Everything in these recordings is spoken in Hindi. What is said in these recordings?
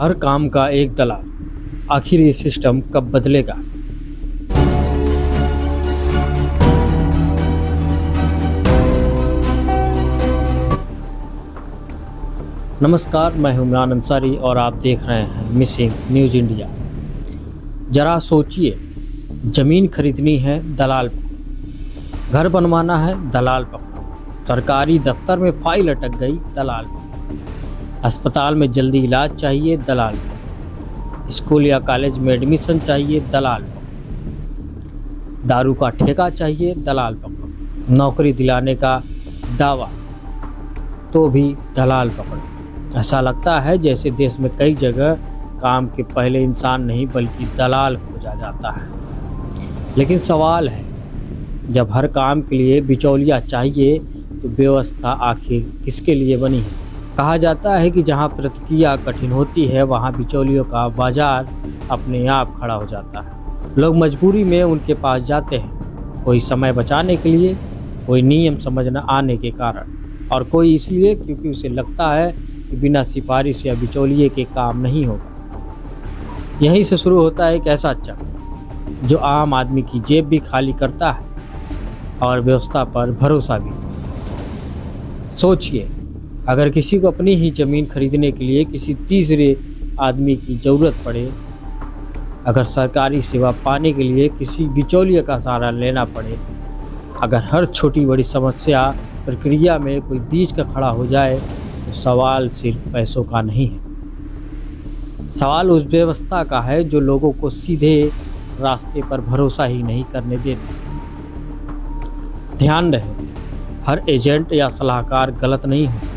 हर काम का एक दलाल। आखिर ये सिस्टम कब बदलेगा? नमस्कार, मैं हूं इमरान अंसारी और आप देख रहे हैं मिसिंग न्यूज़ इंडिया। जरा सोचिए, ज़मीन खरीदनी है दलाल पकड़ो, घर बनवाना है दलाल पकड़ो, सरकारी दफ्तर में फाइल अटक गई दलाल पकड़ो, अस्पताल में जल्दी इलाज चाहिए दलाल पकड़ो, स्कूल या कॉलेज में एडमिशन चाहिए दलाल पकड़ो, दारू का ठेका चाहिए दलाल पकड़ो, नौकरी दिलाने का दावा तो भी दलाल पकड़ो। ऐसा लगता है जैसे देश में कई जगह काम के पहले इंसान नहीं बल्कि दलाल खोजा जाता है। लेकिन सवाल है, जब हर काम के लिए बिचौलिया चाहिए तो व्यवस्था आखिर किसके लिए बनी है? कहा जाता है कि जहां प्रतिक्रिया कठिन होती है वहां बिचौलियों का बाजार अपने आप खड़ा हो जाता है। लोग मजबूरी में उनके पास जाते हैं, कोई समय बचाने के लिए, कोई नियम समझ न आने के कारण, और कोई इसलिए क्योंकि उसे लगता है कि बिना सिफारिश या बिचौलिए के काम नहीं होगा। यहीं से शुरू होता है एक ऐसा चक्र जो आम आदमी की जेब भी खाली करता है और व्यवस्था पर भरोसा भी। सोचिए, अगर किसी को अपनी ही ज़मीन खरीदने के लिए किसी तीसरे आदमी की ज़रूरत पड़े, अगर सरकारी सेवा पाने के लिए किसी बिचौलिए का सहारा लेना पड़े, अगर हर छोटी बड़ी समस्या प्रक्रिया में कोई बीच का खड़ा हो जाए, तो सवाल सिर्फ पैसों का नहीं है। सवाल उस व्यवस्था का है जो लोगों को सीधे रास्ते पर भरोसा ही नहीं करने देती। ध्यान रहे, हर एजेंट या सलाहकार गलत नहीं होता।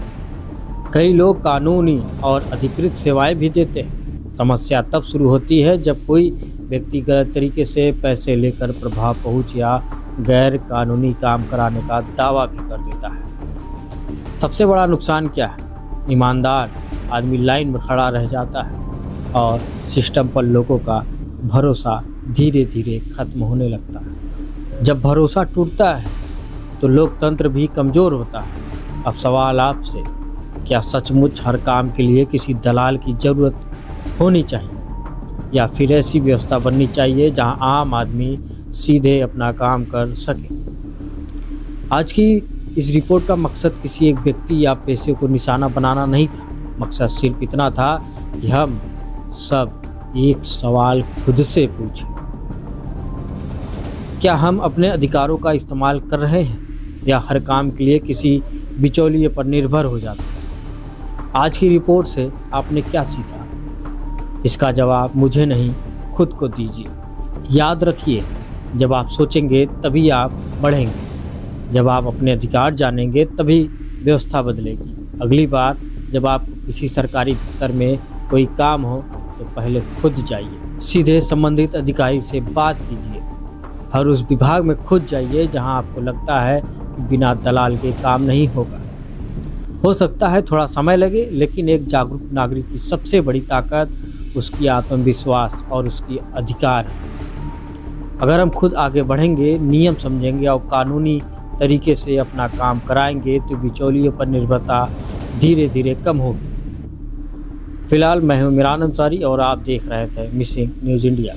कई लोग कानूनी और अधिकृत सेवाएं भी देते हैं। समस्या तब शुरू होती है जब कोई व्यक्ति गलत तरीके से पैसे लेकर प्रभाव पहुंच या गैर कानूनी काम कराने का दावा भी कर देता है। सबसे बड़ा नुकसान क्या है? ईमानदार आदमी लाइन में खड़ा रह जाता है और सिस्टम पर लोगों का भरोसा धीरे धीरे खत्म होने लगता है। जब भरोसा टूटता है तो लोकतंत्र भी कमज़ोर होता है। अब सवाल आपसे, क्या सचमुच हर काम के लिए किसी दलाल की ज़रूरत होनी चाहिए, या फिर ऐसी व्यवस्था बननी चाहिए जहां आम आदमी सीधे अपना काम कर सके? आज की इस रिपोर्ट का मकसद किसी एक व्यक्ति या पैसे को निशाना बनाना नहीं था। मकसद सिर्फ इतना था कि हम सब एक सवाल खुद से पूछें, क्या हम अपने अधिकारों का इस्तेमाल कर रहे हैं या हर काम के लिए किसी बिचौलिए पर निर्भर हो जाते हैं? आज की रिपोर्ट से आपने क्या सीखा? इसका जवाब मुझे नहीं, खुद को दीजिए। याद रखिए, जब आप सोचेंगे तभी आप बढ़ेंगे। जब आप अपने अधिकार जानेंगे तभी व्यवस्था बदलेगी। अगली बार जब आपको किसी सरकारी दफ्तर में कोई काम हो तो पहले खुद जाइए, सीधे संबंधित अधिकारी से बात कीजिए। हर उस विभाग में खुद जाइए जहां आपको लगता है कि बिना दलाल के काम नहीं होगा। हो सकता है थोड़ा समय लगे, लेकिन एक जागरूक नागरिक की सबसे बड़ी ताकत उसकी आत्मविश्वास और उसकी अधिकार है। अगर हम खुद आगे बढ़ेंगे, नियम समझेंगे और कानूनी तरीके से अपना काम कराएंगे तो बिचौलियों पर निर्भरता धीरे धीरे कम होगी। फिलहाल मैं हूं इमरान अंसारी और आप देख रहे थे मिसिंग न्यूज़ इंडिया।